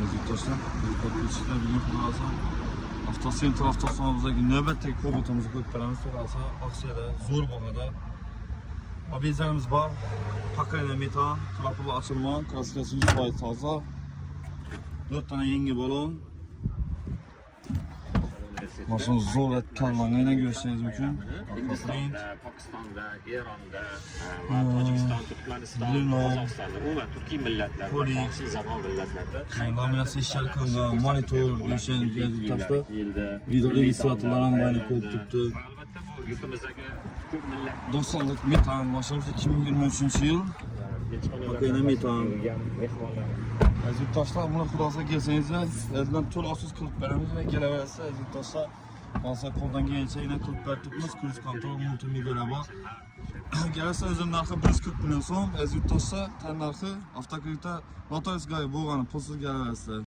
yurttaşlar. Yurttaşlar bugün kuralsa Avtosentr avtosalonimizdagi navbatdagi robotimizni ko'rib beramiz. Kuralsa aksiyada zo'r bahada abezlarimiz bor. Pakayla metan, klapı açılma, klasikasi 100% toza. 4 tane yangi balon. Mashina zo'r tanlanganini ko'rishingiz mumkin. Pokistonda, Eronda, Tojikiston, Turkmaniston, Qozog'istonda, umuman turkiy millatlar, xorijiy zamon millatlarda Laminatsiya ishlar qilingan monitor ko'rishingiz yurttaşlar. Video registratorlar ham bayonot ko'rib turibdi. albatta bu yurtimizdagi ko'p millat 90'lık metan mashinamiz 2023-yil. Pakayla metan. Aziz yurttaşlar, buni xudosa kelsangizlar, sizlardan to'liq afsus qilib beramiz va kelaverasiz aziz yurttaşlar. Hozir qo'ldan kelgancha yana qilib beribmiz. Cruise control multimedia bor. Kelsa o'zim narxi 140 million so'm, aziz yurttaşlar, tan narxi avtokreditda notaris bo'lgani pulsiz kelaverasiz.